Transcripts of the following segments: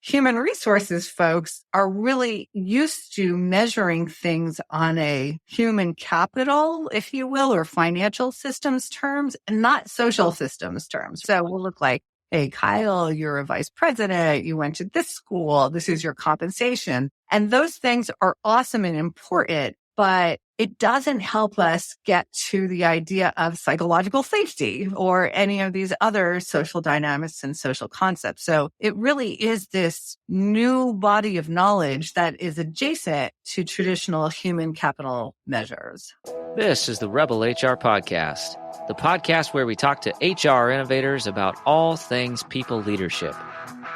human resources folks are really used to measuring things on a human capital, if you will, or financial systems terms, and not social systems terms. So we'll look like, hey, Kyle, you're a vice president. You went to this school. This is your compensation. And those things are awesome and important, but it doesn't help us get to the idea of psychological safety or any of these other social dynamics and social concepts. So it really is this new body of knowledge that is adjacent to traditional human capital measures. This is the Rebel HR Podcast, the podcast where we talk to HR innovators about all things people leadership.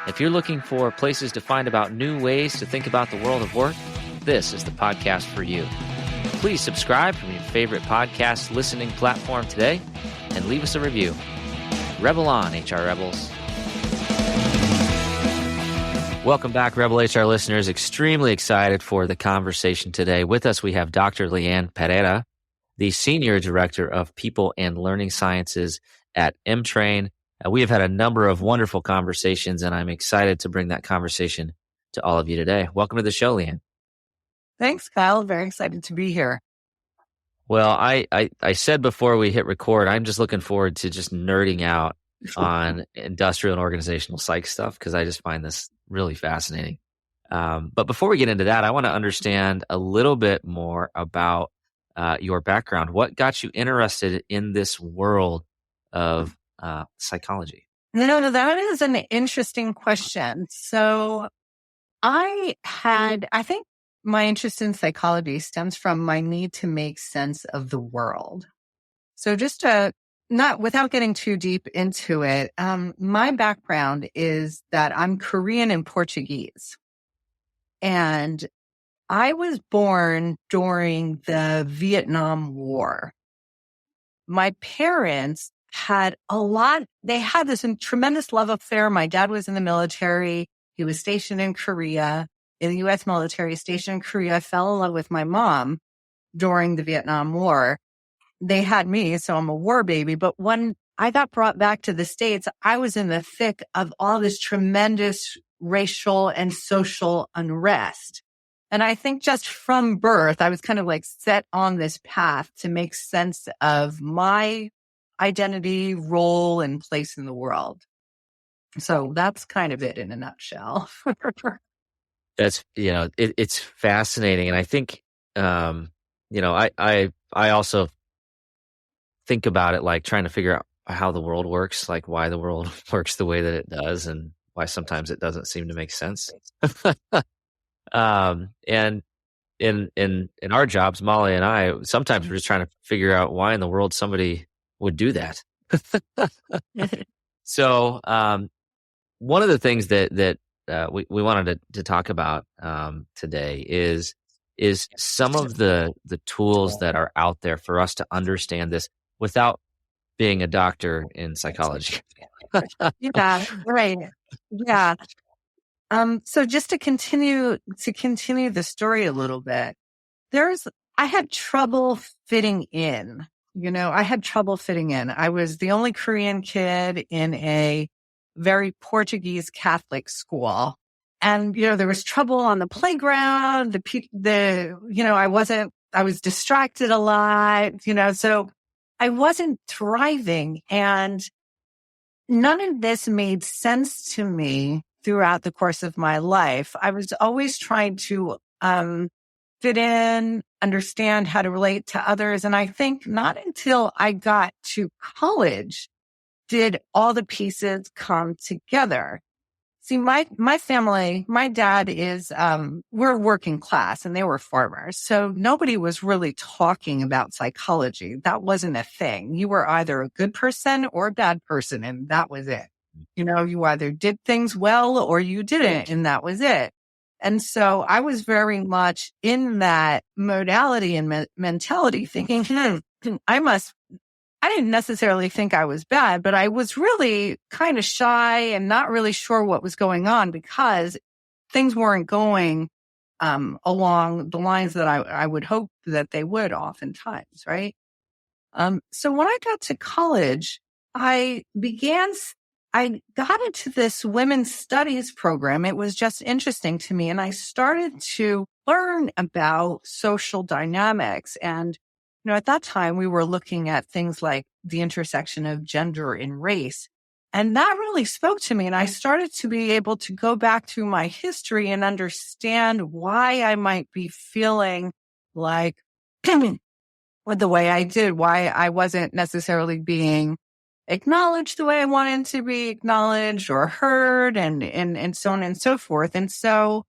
If you're looking for places to find about new ways to think about the world of work, this is the podcast for you. Please subscribe from your favorite podcast listening platform today and leave us a review. Rebel on, HR Rebels. Welcome back, Rebel HR listeners. Extremely excited for the conversation today. With us, we have Dr. Leann Pereira, the Senior Director of People and Learning Sciences at Emtrain. We have had a number of wonderful conversations, and I'm excited to bring that conversation to all of you today. Welcome to the show, Leann. Thanks, Kyle. Very excited to be here. Well, I said before we hit record, I'm just looking forward to just nerding out on industrial and organizational psych stuff because I just find this really fascinating. But before we get into that, I want to understand a little bit more about your background. What got you interested in this world of psychology? No, that is an interesting question. So I think my interest in psychology stems from my need to make sense of the world. So just without getting too deep into it, my background is that I'm Korean and Portuguese. And I was born during the Vietnam War. My parents they had this tremendous love affair. My dad was in the military. He was stationed in Korea. In the U.S. military, stationed in Korea. I fell in love with my mom during the Vietnam War. They had me, so I'm a war baby. But when I got brought back to the States, I was in the thick of all this tremendous racial and social unrest. And I think just from birth, I was kind of like set on this path to make sense of my identity, role, and place in the world. So that's kind of it in a nutshell. That's, it's fascinating. And I think, I also think about it like trying to figure out how the world works, like why the world works the way that it does and why sometimes it doesn't seem to make sense. And in our jobs, Molly and I, sometimes we're just trying to figure out why in the world somebody would do that. So, one of the things that we wanted to talk about today is some of the tools that are out there for us to understand this without being a doctor in psychology. Yeah, right. Yeah. So just to continue the story a little bit, I had trouble fitting in. I had trouble fitting in. I was the only Korean kid in a very Portuguese Catholic school. And, there was trouble on the playground. I was distracted a lot, so I wasn't thriving. And none of this made sense to me throughout the course of my life. I was always trying to, fit in, understand how to relate to others. And I think not until I got to college did all the pieces come together. See, my family, my dad is, we're working class and they were farmers. So nobody was really talking about psychology. That wasn't a thing. You were either a good person or a bad person, and that was it. You either did things well or you didn't, and that was it. And so I was very much in that modality and mentality thinking, I didn't necessarily think I was bad, but I was really kind of shy and not really sure what was going on because things weren't going along the lines that I would hope that they would oftentimes, right? So when I got to college, I began I got into this women's studies program. It was just interesting to me. And I started to learn about social dynamics. And, at that time we were looking at things like the intersection of gender and race. And that really spoke to me. And I started to be able to go back through my history and understand why I might be feeling like with the way I did, why I wasn't necessarily being acknowledged the way I wanted to be acknowledged or heard and so on and so forth. And so,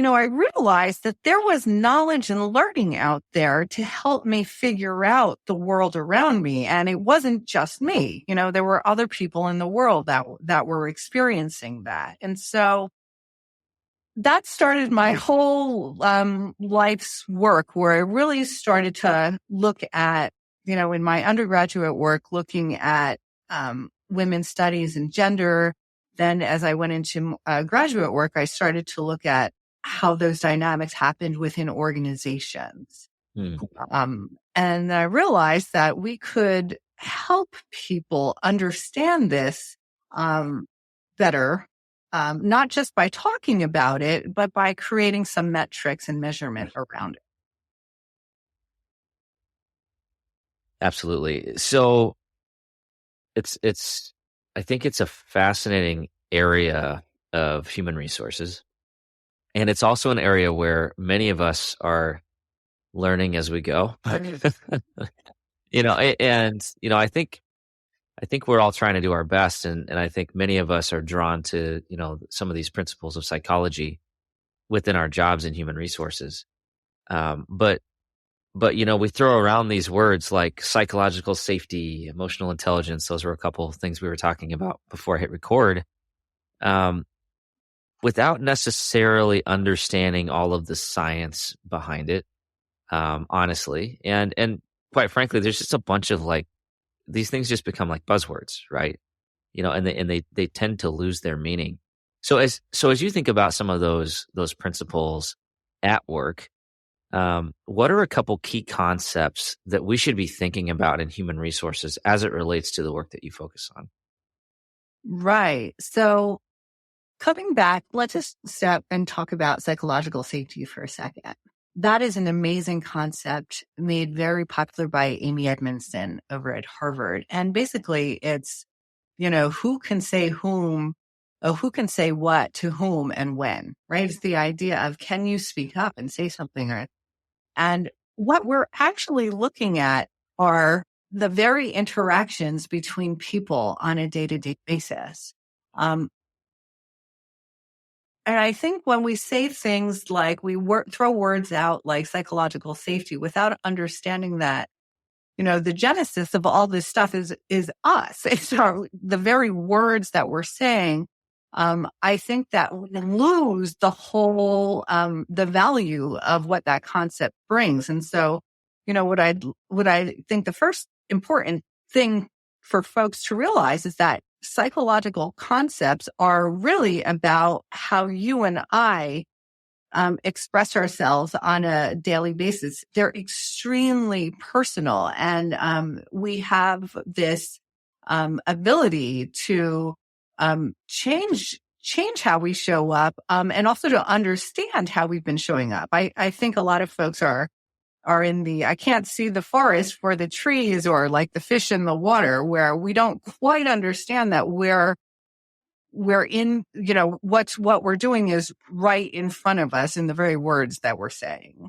I realized that there was knowledge and learning out there to help me figure out the world around me. And it wasn't just me. There were other people in the world that were experiencing that. And so that started my whole life's work, where I really started to look at, in my undergraduate work, looking at women's studies and gender. Then as I went into graduate work, I started to look at how those dynamics happened within organizations. And I realized that we could help people understand this better. Not just by talking about it, but by creating some metrics and measurement around it. Absolutely. So I think it's a fascinating area of human resources. And it's also an area where many of us are learning as we go. I think we're all trying to do our best, and I think many of us are drawn to, some of these principles of psychology within our jobs in human resources. But we throw around these words like psychological safety, emotional intelligence. Those were a couple of things we were talking about before I hit record. Without necessarily understanding all of the science behind it, honestly. And quite frankly, there's just a bunch of these things just become like buzzwords, right? And they tend to lose their meaning. So as you think about some of those principles at work, what are a couple key concepts that we should be thinking about in human resources as it relates to the work that you focus on? Right. So coming back, let's just step and talk about psychological safety for a second. That is an amazing concept made very popular by Amy Edmondson over at Harvard. And basically it's, who can say whom, who can say what to whom and when, right? It's the idea of, can you speak up and say something? And what we're actually looking at are the very interactions between people on a day-to-day basis. And I think when we say things like throw words out like psychological safety without understanding that, the genesis of all this stuff is us. It's the very words that we're saying. I think that we lose the whole, the value of what that concept brings. And so, what I think the first important thing for folks to realize is that psychological concepts are really about how you and I express ourselves on a daily basis. They're extremely personal, and we have this ability to change how we show up, and also to understand how we've been showing up. I think a lot of folks are in the, I can't see the forest for the trees, or like the fish in the water, where we don't quite understand that we're in, what we're doing is right in front of us in the very words that we're saying.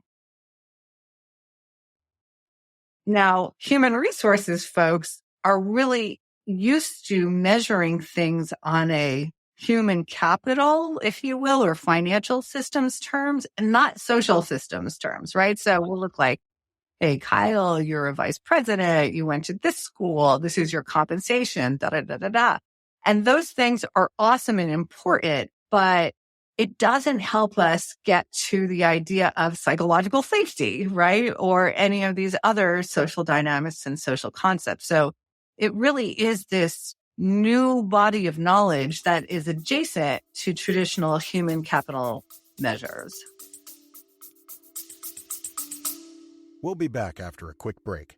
Now, human resources folks are really used to measuring things on a human capital, if you will, or financial systems terms, and not social systems terms, right? So we'll look like, hey, Kyle, you're a vice president. You went to this school. This is your compensation, da, da, da, da, da. And those things are awesome and important, but it doesn't help us get to the idea of psychological safety, right? Or any of these other social dynamics and social concepts. So it really is this new body of knowledge that is adjacent to traditional human capital measures. We'll be back after a quick break.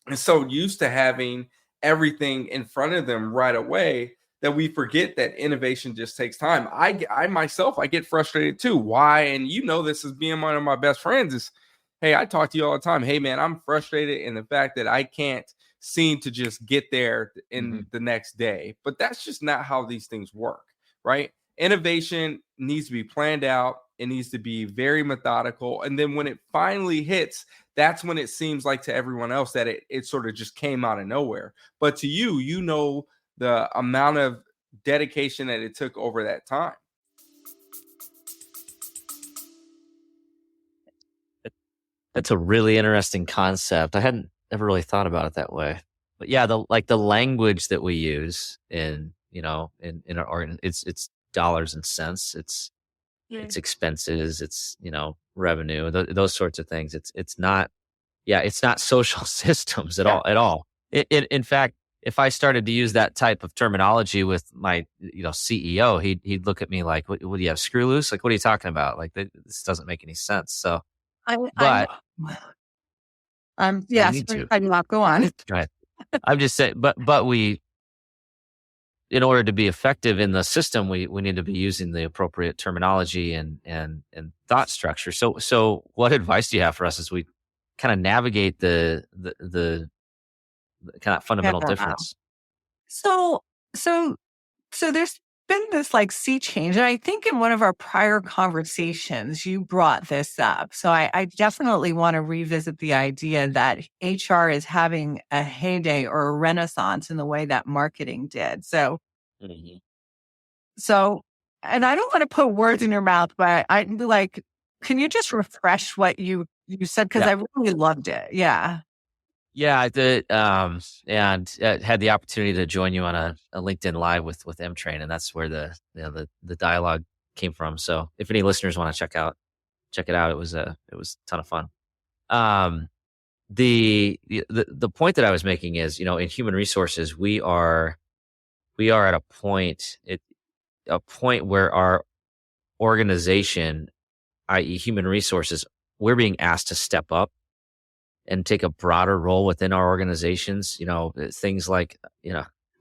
And so used to having everything in front of them right away that we forget that innovation just takes time. I myself, I get frustrated too. Why? And this as being one of my best friends is, hey, I talk to you all the time. Hey, man, I'm frustrated in the fact that I can't seem to just get there in the next day. But that's just not how these things work, right? Innovation needs to be planned out. It needs to be very methodical. And then when it finally hits, that's when it seems like to everyone else that it sort of just came out of nowhere. But to you, the amount of dedication that it took over that time. That's a really interesting concept. I hadn't ever really thought about it that way. But yeah, the language that we use in our organ, it's dollars and cents. It's expenses. It's revenue. Those sorts of things. It's not. Yeah, it's not social systems at all. In fact, if I started to use that type of terminology with my CEO, he'd look at me like, "What do you have, screw loose? Like, what are you talking about? Like, this doesn't make any sense." So, yes, I do not go on. Go ahead. I'm just saying, but we, in order to be effective in the system, we need to be using the appropriate terminology and thought structure. So what advice do you have for us as we kind of navigate the kind of fundamental difference? So there's been this like sea change. And I think in one of our prior conversations, you brought this up. So I definitely want to revisit the idea that HR is having a heyday or a renaissance in the way that marketing did. So, and I don't want to put words in your mouth, but I'd be like, can you just refresh what you said? Because I really loved it. Yeah. Yeah, I did, and had the opportunity to join you on a LinkedIn Live with Emtrain, and that's where the dialogue came from. So if any listeners want to check it out, it was a ton of fun. The point that I was making is, in human resources, we are at a point where our organization, i.e., human resources, we're being asked to step up and take a broader role within our organizations. Things like,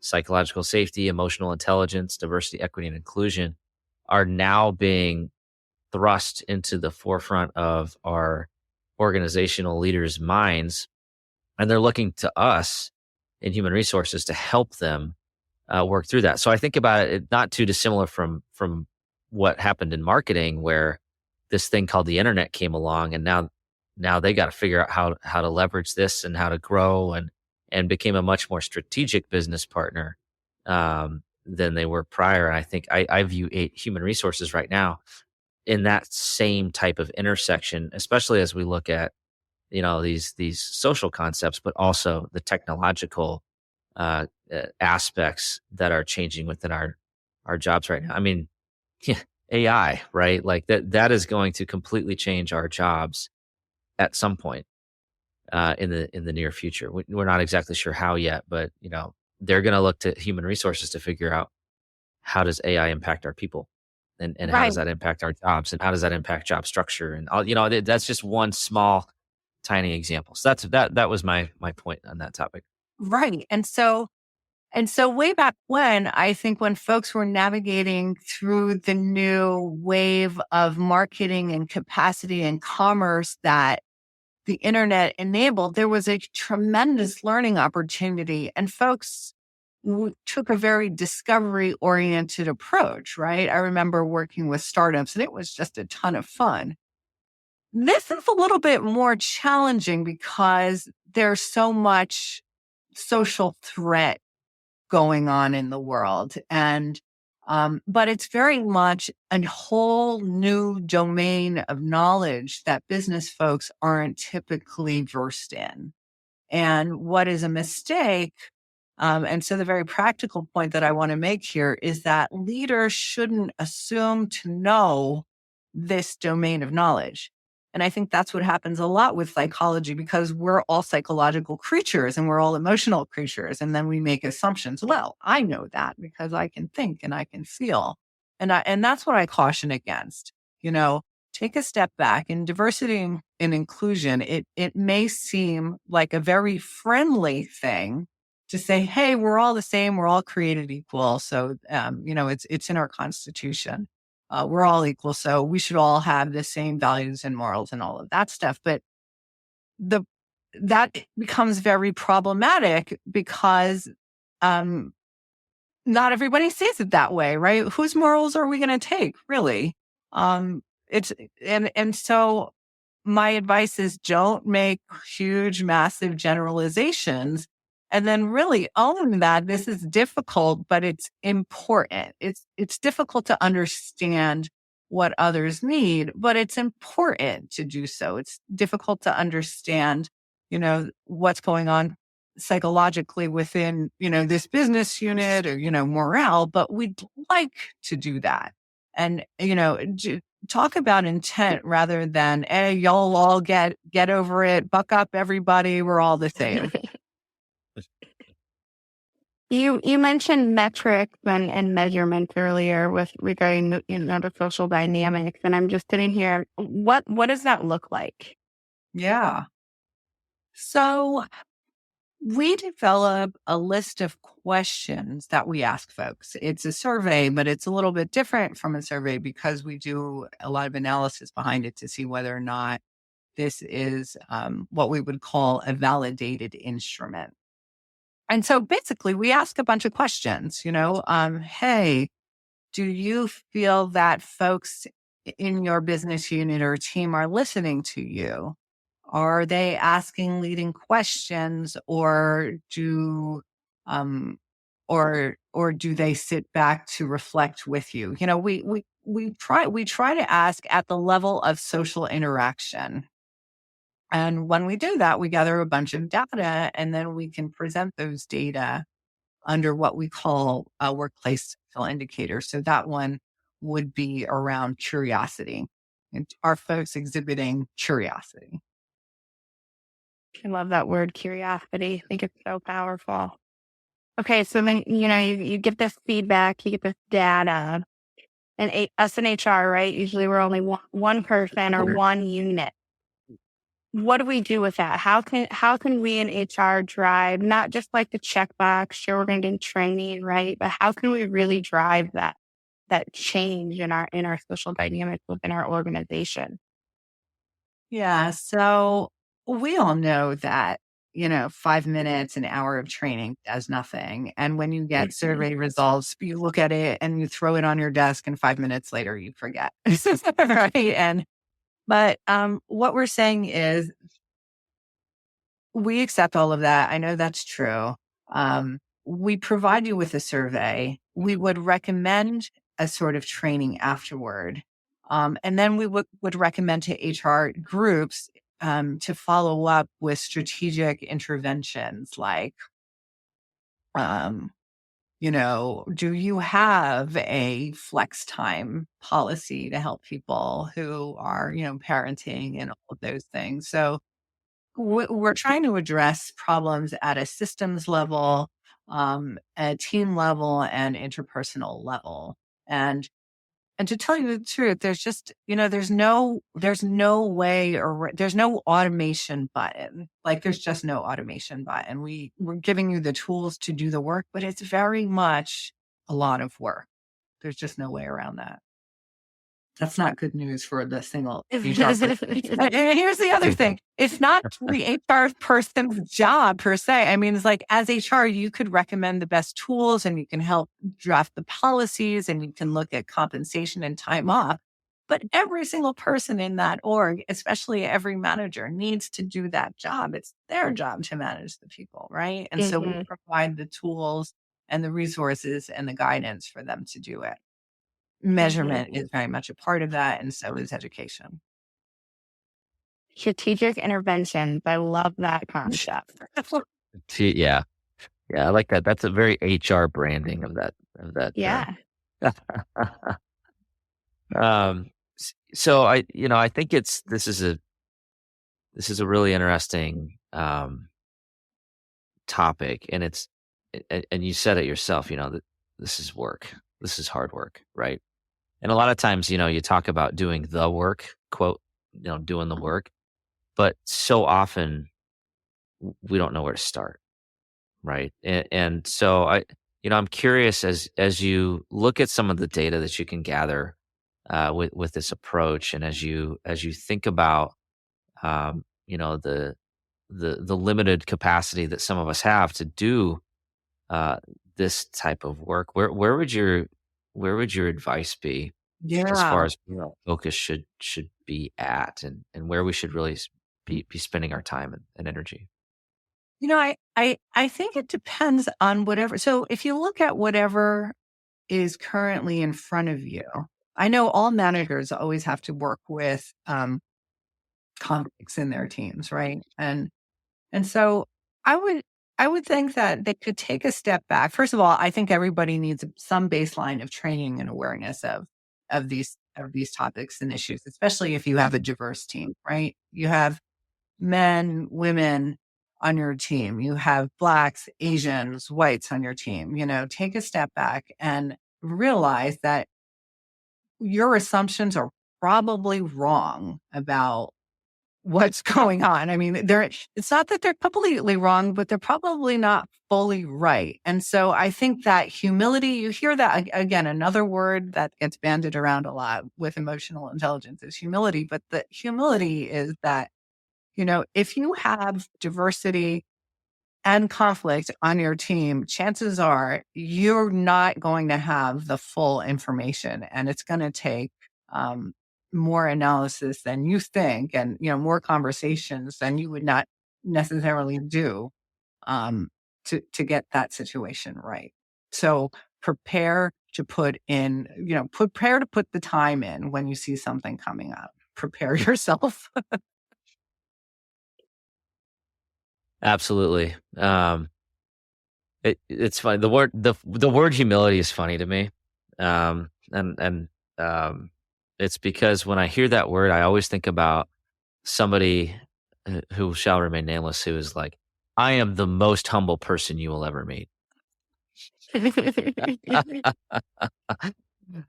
psychological safety, emotional intelligence, diversity, equity, and inclusion are now being thrust into the forefront of our organizational leaders' minds. And they're looking to us in human resources to help them work through that. So I think about it not too dissimilar from what happened in marketing, where this thing called the internet came along, and now they got to figure out how to leverage this and how to grow and became a much more strategic business partner than they were prior. And I think I view human resources right now in that same type of intersection, especially as we look at these social concepts, but also the technological aspects that are changing within our jobs right now. I mean, AI, right? Like that is going to completely change our jobs at some point in the near future. We're not exactly sure how yet, but they're going to look to human resources to figure out how does AI impact our people, and how does that impact our jobs, and how does that impact job structure, and all, that's just one small, tiny example. So that was my point on that topic. Right, and so way back when, I think when folks were navigating through the new wave of marketing and capacity and commerce that the internet enabled, there was a tremendous learning opportunity, and folks took a very discovery oriented approach, right? I remember working with startups and it was just a ton of fun. This is a little bit more challenging because there's so much social threat going on in the world. And, but it's very much a whole new domain of knowledge that business folks aren't typically versed in. And what is a mistake? And so the very practical point that I want to make here is that leaders shouldn't assume to know this domain of knowledge. And I think that's what happens a lot with psychology, because we're all psychological creatures and we're all emotional creatures. And then we make assumptions. Well, I know that because I can think and I can feel. And that's what I caution against. Take a step back. In diversity and inclusion, it may seem like a very friendly thing to say, hey, we're all the same. We're all created equal. So, it's in our constitution. We're all equal. So we should all have the same values and morals and all of that stuff. But that becomes very problematic because, not everybody sees it that way, right? Whose morals are we going to take, really? So my advice is don't make huge, massive generalizations, and then really own that this is difficult, but it's important. It's difficult to understand what others need, but it's important to do so. It's difficult to understand, what's going on psychologically within, this business unit or, morale, but we'd like to do that. And, talk about intent rather than, hey, y'all all get over it, buck up everybody, we're all the same. You mentioned metrics and measurements earlier with regarding the social dynamics, and I'm just sitting here. What does that look like? Yeah. So we develop a list of questions that we ask folks. It's a survey, but it's a little bit different from a survey because we do a lot of analysis behind it to see whether or not this is what we would call a validated instrument. And so basically we ask a bunch of questions, hey, do you feel that folks in your business unit or team are listening to you? Are they asking leading questions, or do they sit back to reflect with you? We try to ask at the level of social interaction. And when we do that, we gather a bunch of data, and then we can present those data under what we call a workplace social indicator. So that one would be around curiosity. And are folks exhibiting curiosity? I love that word, curiosity. I think it's so powerful. Okay, so then, you get this feedback, you get this data, and us in HR, right? Usually we're only one person or one unit. What do we do with that? How can we in HR drive, not just like the checkbox, sure, we're going to get training, right? But how can we really drive that change in our social dynamics within our organization? Yeah. So we all know that, 5 minutes, an hour of training does nothing. And when you get survey results, you look at it and you throw it on your desk, and 5 minutes later you forget. Right. But what we're saying is we accept all of that. I know that's true. We provide you with a survey. We would recommend a sort of training afterward. And then we would recommend to HR groups to follow up with strategic interventions like, do you have a flex time policy to help people who are, parenting and all of those things? So we're trying to address problems at a systems level, a team level, and interpersonal level. And to tell you the truth, there's just, there's no way, or there's no automation button. Like there's just no automation button. We're giving you the tools to do the work, but it's very much a lot of work. There's just no way around that. That's not good news for the single HR person. And here's the other thing. It's not the HR person's job per se. I mean, it's like as HR, you could recommend the best tools and you can help draft the policies and you can look at compensation and time off. But every single person in that org, especially every manager, needs to do that job. It's their job to manage the people, right? And so we provide the tools and the resources and the guidance for them to do it. Measurement is very much a part of that, and so is education. Strategic interventions. I love that concept. Yeah, I like that. That's a very HR branding of that. Yeah. So I think this is a really interesting topic, and and you said it yourself. That this is work. This is hard work, right? And a lot of times, you talk about doing the work, quote, doing the work, but so often we don't know where to start, right? And so I'm curious as you look at some of the data that you can gather with this approach, and as you think about the limited capacity that some of us have to do uh, this type of work, where would your advice be as far Yeah. as focus should be at, and where we should really be spending our time and energy? I think it depends on whatever. So if you look at whatever is currently in front of you, I know all managers always have to work with conflicts in their teams, right? And so I would I would think that they could take a step back. First of all, I think everybody needs some baseline of training and awareness of these topics and issues, especially if you have a diverse team, right? You have men, women on your team. You have blacks, Asians, whites on your team. Take a step back and realize that your assumptions are probably wrong about what's going on. I mean, it's not that they're completely wrong, but they're probably not fully right. And so I think that humility, you hear that again, another word that gets bandied around a lot with emotional intelligence is humility. But the humility is that, if you have diversity and conflict on your team, chances are you're not going to have the full information, and it's going to take um, more analysis than you think, and more conversations than you would not necessarily do to get that situation right. So prepare to prepare to put the time in when you see something coming up. Prepare yourself. Absolutely. It's funny. The word humility is funny to me. And it's because when I hear that word, I always think about somebody who shall remain nameless, who is like, I am the most humble person you will ever meet.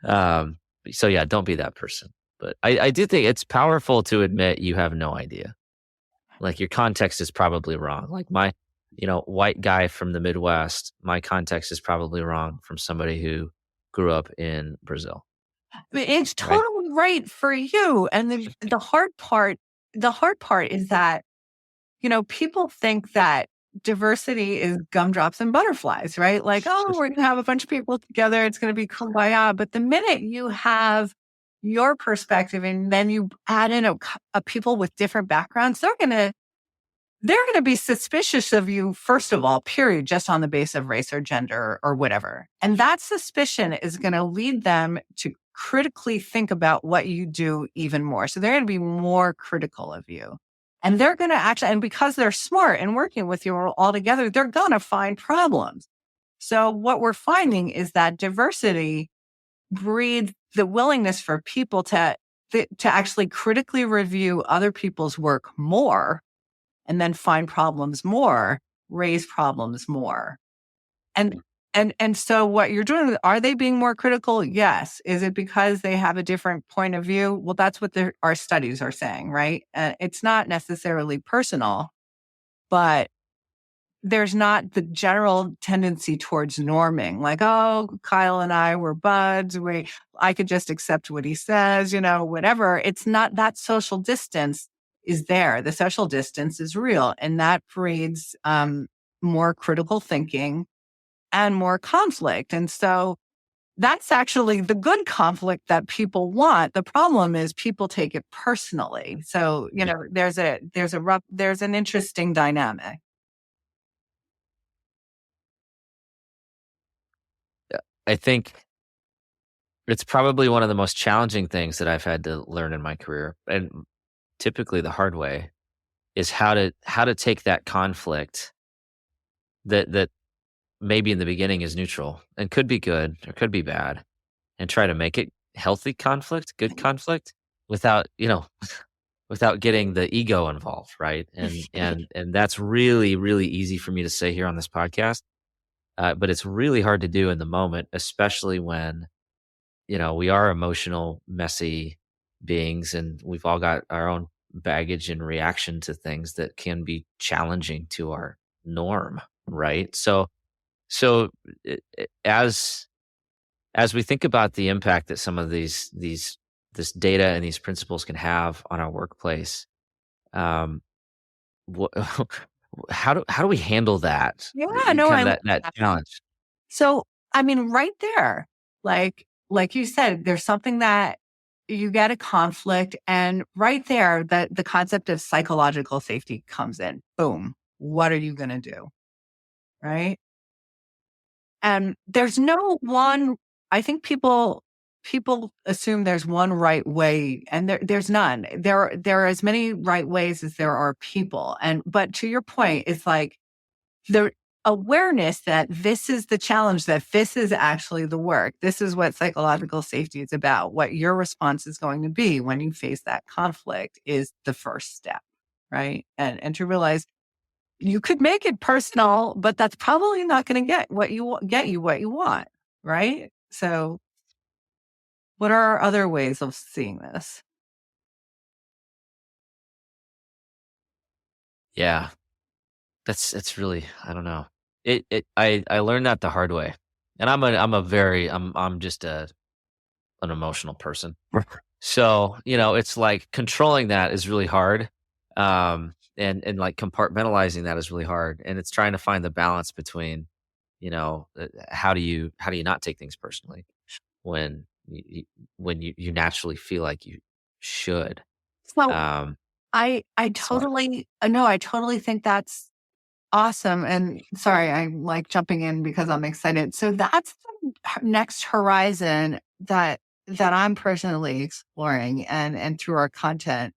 um, so yeah, don't be that person. But I do think it's powerful to admit you have no idea. Like, your context is probably wrong. Like, my, white guy from the Midwest, my context is probably wrong from somebody who grew up in Brazil, It's right? totally right for you. And the hard part is that, people think that diversity is gumdrops and butterflies, right? Like, oh, we're going to have a bunch of people together. It's going to be kumbaya. But the minute you have your perspective and then you add in a people with different backgrounds, they're going to be suspicious of you, first of all, period, just on the basis of race or gender or whatever. And that suspicion is going to lead them to critically think about what you do even more. So they're going to be more critical of you. And they're going to and because they're smart and working with you all together, they're going to find problems. So what we're finding is that diversity breeds the willingness for people to actually critically review other people's work more, and then find problems more, raise problems more. And so what you're doing, are they being more critical? Yes. Is it because they have a different point of view? Well, that's what our studies are saying, right? It's not necessarily personal, but there's not the general tendency towards norming. Like, oh, Kyle and I were buds. I could just accept what he says, whatever. It's not that social distance is there. The social distance is real, and that breeds more critical thinking and more conflict. And so that's actually the good conflict that people want. The problem is people take it personally. So, there's an interesting dynamic. I think it's probably one of the most challenging things that I've had to learn in my career, and typically the hard way, is how to take that conflict that maybe in the beginning is neutral and could be good or could be bad, and try to make it healthy conflict, good conflict, without without getting the ego involved, right? And that's really, really easy for me to say here on this podcast, but it's really hard to do in the moment, especially when we are emotional, messy beings, and we've all got our own baggage and reaction to things that can be challenging to our norm. right? So as we think about the impact that some of this data and these principles can have on our workplace, um, what, how do we handle that? Yeah, no, Kind I of love that that. challenge. So, I mean, right there, like you said, there's something that you get a conflict, and right there, the concept of psychological safety comes in. Boom. What are you going to do? Right. And there's no one, I think people assume there's one right way, and there's none. There are as many right ways as there are people. But to your point, it's like the awareness that this is the challenge, that this is actually the work. This is what psychological safety is about. What your response is going to be when you face that conflict is the first step, right? And to realize you could make it personal, but that's probably not going to get you what you want, right? So, what are other ways of seeing this? Yeah, it's really, I don't know. I learned that the hard way, and I'm just an emotional person. So, it's like controlling that is really hard. And like compartmentalizing that is really hard. And it's trying to find the balance between, how do you not take things personally when you naturally feel like you should. So, Um, I smart. totally no, I totally think that's awesome. And sorry, I'm like jumping in because I'm excited. So that's the next horizon that I'm personally exploring, and through our content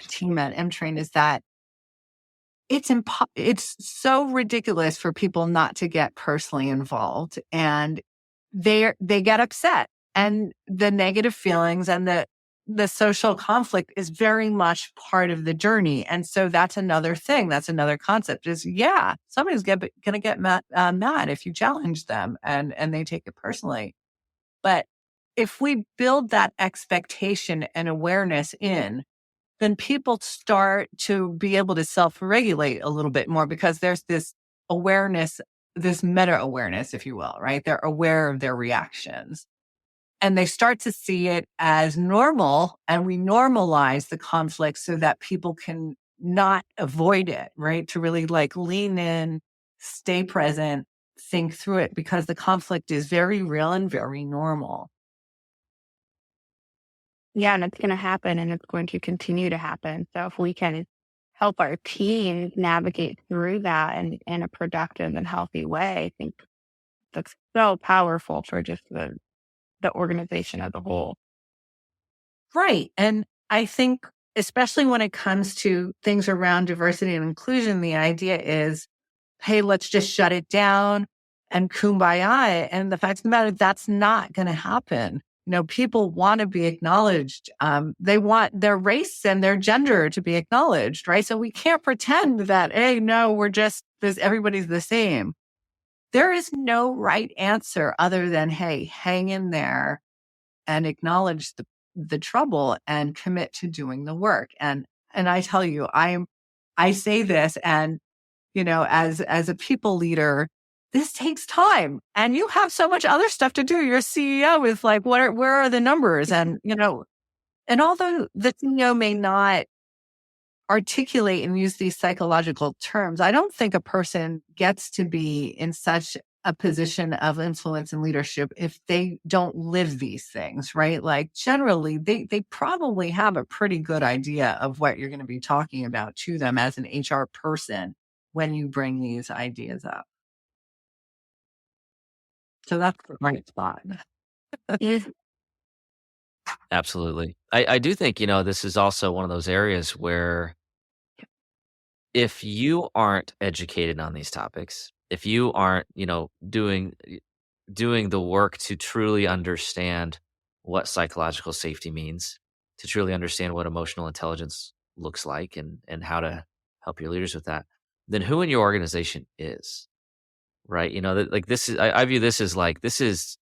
team at Emtrain, is that it's so ridiculous for people not to get personally involved, and they get upset, and the negative feelings and the social conflict is very much part of the journey. And so that's another thing. That's another concept is, yeah, somebody's going to get mad if you challenge them and they take it personally. But if we build that expectation and awareness in, then people start to be able to self-regulate a little bit more, because there's this awareness, this meta awareness, if you will, right? They're aware of their reactions, and they start to see it as normal, and we normalize the conflict so that people can not avoid it, right? To really like lean in, stay present, think through it, because the conflict is very real and very normal. Yeah, and it's going to happen, and it's going to continue to happen. So if we can help our team navigate through that in a productive and healthy way, I think that's so powerful for just the organization as a whole. Right. And I think, especially when it comes to things around diversity and inclusion, the idea is, hey, let's just shut it down and kumbaya. And the fact of the matter, that's not going to happen. People want to be acknowledged. They want their race and their gender to be acknowledged, right? So we can't pretend that, hey, no, everybody's the same. There is no right answer other than, hey, hang in there and acknowledge the trouble and commit to doing the work. And I tell you, I say this, and as a people leader, this takes time, and you have so much other stuff to do. Your CEO is like, where are the numbers? And and although the CEO may not articulate and use these psychological terms, I don't think a person gets to be in such a position of influence and leadership if they don't live these things, right? Like generally, they probably have a pretty good idea of what you're going to be talking about to them as an HR person when you bring these ideas up. So that's the right spot. Absolutely. I do think, this is also one of those areas where if you aren't educated on these topics, if you aren't, doing the work to truly understand what psychological safety means, to truly understand what emotional intelligence looks like, and how to help your leaders with that, then who in your organization is, right? Like this is, I view this as like, this is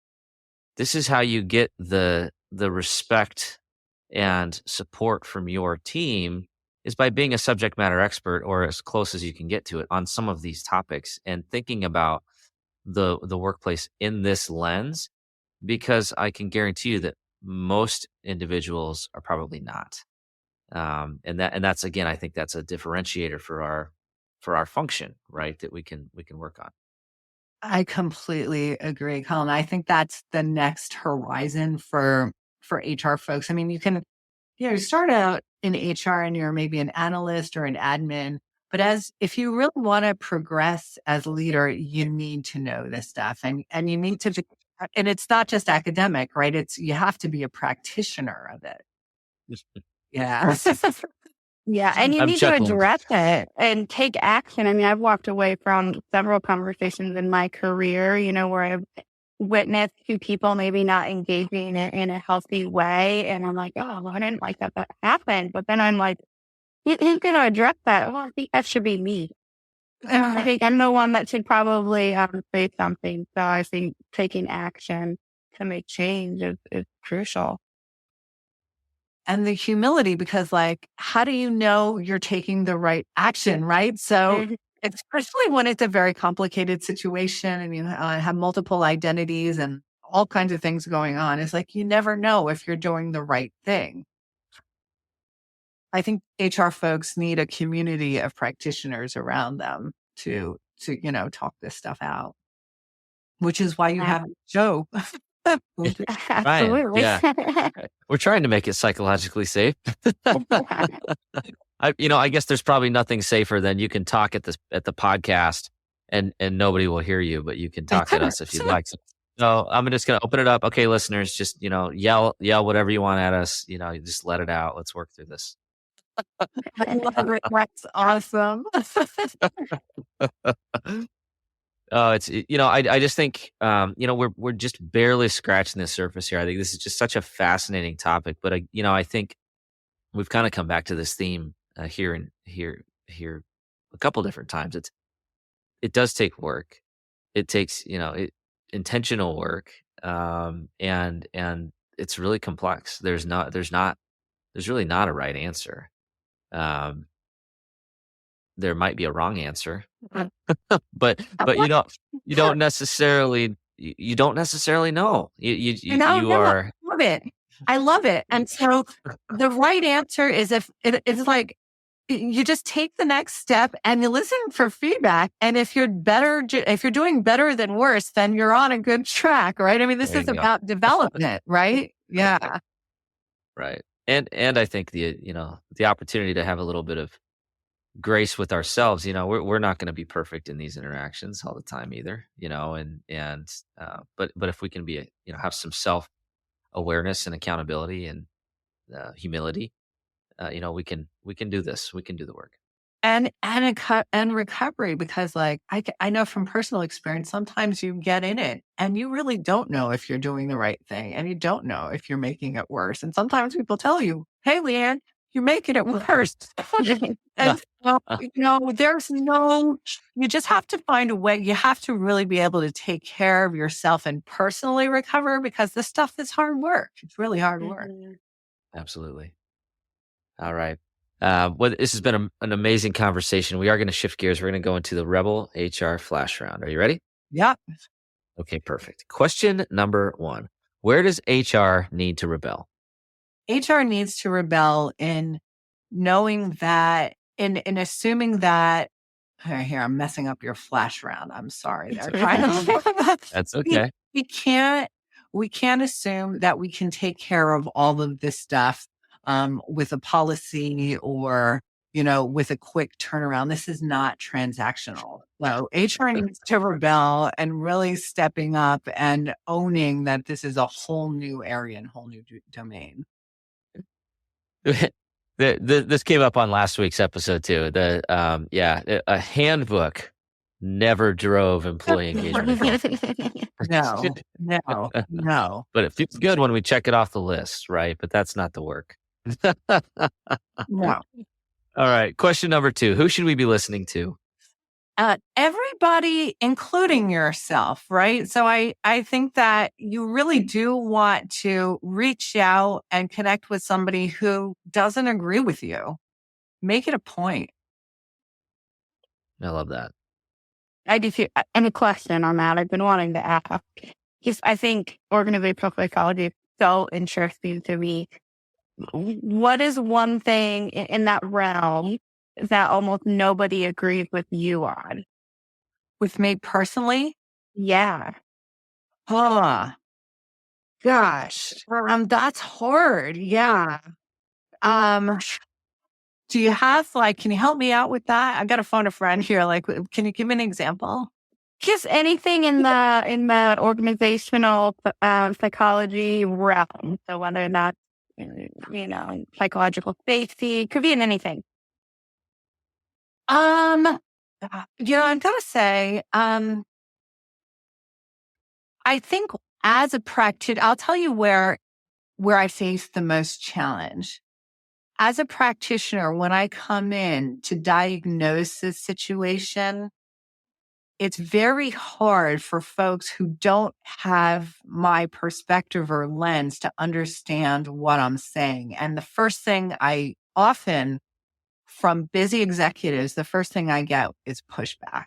how you get the respect and support from your team, is by being a subject matter expert, or as close as you can get to it, on some of these topics, and thinking about the workplace in this lens, because I can guarantee you that most individuals are probably not. And that's, again, I think that's a differentiator for our function, right? That we can work on. I completely agree, Colin. I think that's the next horizon for HR folks. I mean, you can, you start out in HR and you're maybe an analyst or an admin, but if you really want to progress as a leader, you need to know this stuff, and you need to, and it's not just academic, right? You have to be a practitioner of it. Yeah. Yeah. And you I'm need chuckling. to address it and take action. I mean, I've walked away from several conversations in my career, where I've witnessed two people maybe not engaging in a healthy way. And I'm like, oh, well, I didn't like that happened. But then I'm like, who's going to address that? Well, I think that should be me. I think I'm the one that should probably say something. So I think taking action to make change is crucial. And the humility, because how do you know you're taking the right action, right? So especially when it's a very complicated situation and you have multiple identities and all kinds of things going on, it's you never know if you're doing the right thing. I think HR folks need a community of practitioners around them to talk this stuff out, which is why you have a show. Absolutely. Yeah. We're trying to make it psychologically safe. I guess there's probably nothing safer than you can talk at the podcast and nobody will hear you, but you can talk at us if you'd like. So I'm just going to open it up. Okay, listeners, just, yell whatever you want at us. You just let it out. Let's work through this. I love it. That's awesome. Oh, I just think, we're just barely scratching the surface here. I think this is just such a fascinating topic, but I think we've kind of come back to this theme here a couple different times. It does take work. It takes, intentional work. And it's really complex. There's really not a right answer. There might be a wrong answer, but you don't necessarily know. You are. I love it. I love it. And so the right answer is it's you just take the next step and you listen for feedback. And if you're doing better than worse, then you're on a good track, right? I mean, this is about development, right? Yeah. Right. And I think the opportunity to have a little bit of grace with ourselves. We're not going to be perfect in these interactions all the time either, but if we can be have some self awareness and accountability and humility, we can do this. We can do the work. And recovery, because I know from personal experience, sometimes you get in it and you really don't know if you're doing the right thing and you don't know if you're making it worse. And sometimes people tell you, hey, Leann, you're making it worse. And you just have to find a way. You have to really be able to take care of yourself and personally recover, because this stuff is hard work. It's really hard work. Absolutely. All right. Well, this has been an amazing conversation. We are going to shift gears. We're going to go into the Rebel HR Flash Round. Are you ready? Yeah. Okay, perfect. Question number 1. Where does HR need to rebel? HR needs to rebel in knowing that, in assuming that, here, I'm messing up your flash round. I'm sorry. That's okay. We can't assume that we can take care of all of this stuff with a policy or, with a quick turnaround. This is not transactional. So HR needs to rebel and really stepping up and owning that this is a whole new area and whole new domain. This came up on last week's episode too. A handbook never drove employee engagement. No. But it feels good when we check it off the list, right? But that's not the work. No. All right. Question number 2. Who should we be listening to? Everybody, including yourself, right? So I think that you really do want to reach out and connect with somebody who doesn't agree with you. make it a point. I love that. I do too. And a question on that I've been wanting to ask. I think organizational psychology is so interesting to me. What is one thing in that realm that almost nobody agrees with you on? With me personally? Yeah. Oh, gosh. That's hard. Yeah. Do you have can you help me out with that? I got to phone a friend here. Can you give me an example? Just anything in the organizational psychology realm. So whether that's, psychological safety, could be in anything. I'm gonna say, I think as a practitioner, I'll tell you where I face the most challenge. As a practitioner, when I come in to diagnose this situation, it's very hard for folks who don't have my perspective or lens to understand what I'm saying. And the first thing from busy executives, the first thing I get is pushback.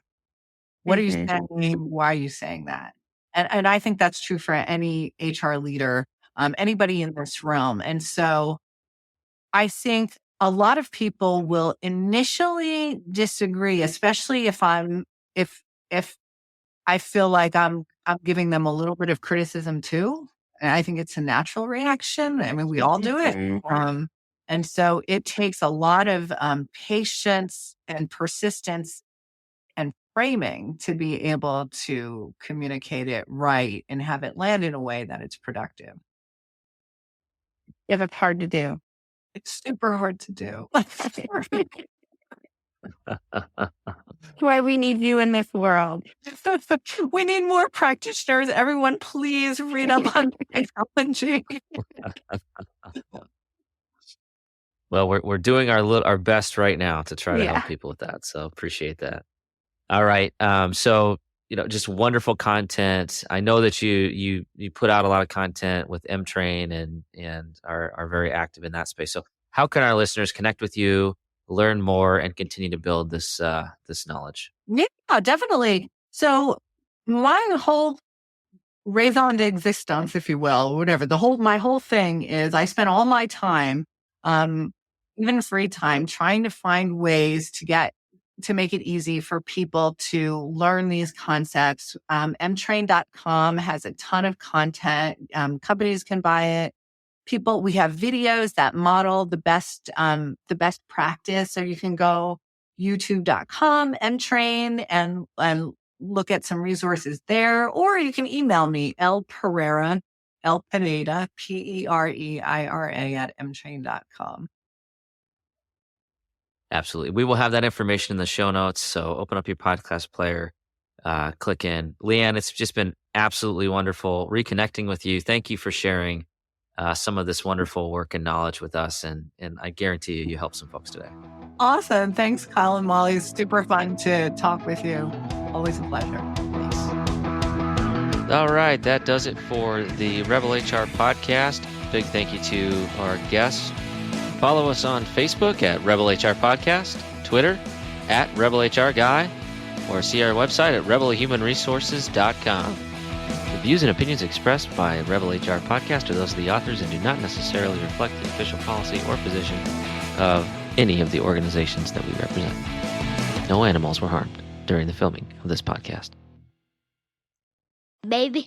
What are you saying? Why are you saying that? And I think that's true for any HR leader, anybody in this realm. And so I think a lot of people will initially disagree, especially if I feel like I'm giving them a little bit of criticism too. And I think it's a natural reaction. I mean, we all do it. And so it takes a lot of patience and persistence and framing to be able to communicate it right and have it land in a way that it's productive. If it's hard to do. It's super hard to do. Why we need you in this world. We need more practitioners. Everyone, please read up on psychology. Well, we're doing our best right now to try to help people with that. So appreciate that. All right. So, just wonderful content. I know that you put out a lot of content with Emtrain and are very active in that space. So how can our listeners connect with you, learn more, and continue to build this knowledge? Yeah, definitely. So my whole raison d'existence, if you will, whatever, my whole thing is I spend all my time, even free time, trying to find ways to make it easy for people to learn these concepts. Emtrain.com has a ton of content. Companies can buy it. We have videos that model the best practice. So you can go youtube.com, Emtrain, and look at some resources there, or you can email me, Pereira, Pereira, at Emtrain.com. Absolutely. We will have that information in the show notes. So open up your podcast player, click in. Leann, it's just been absolutely wonderful reconnecting with you. Thank you for sharing some of this wonderful work and knowledge with us. And I guarantee you helped some folks today. Awesome. Thanks, Kyle and Molly. It's super fun to talk with you. Always a pleasure. Thanks. All right. That does it for the Rebel HR podcast. Big thank you to our guests. Follow us on Facebook at Rebel HR Podcast, Twitter at Rebel HR Guy, or see our website at rebelhumanresources.com. The views and opinions expressed by Rebel HR Podcast are those of the authors and do not necessarily reflect the official policy or position of any of the organizations that we represent. No animals were harmed during the filming of this podcast. Baby.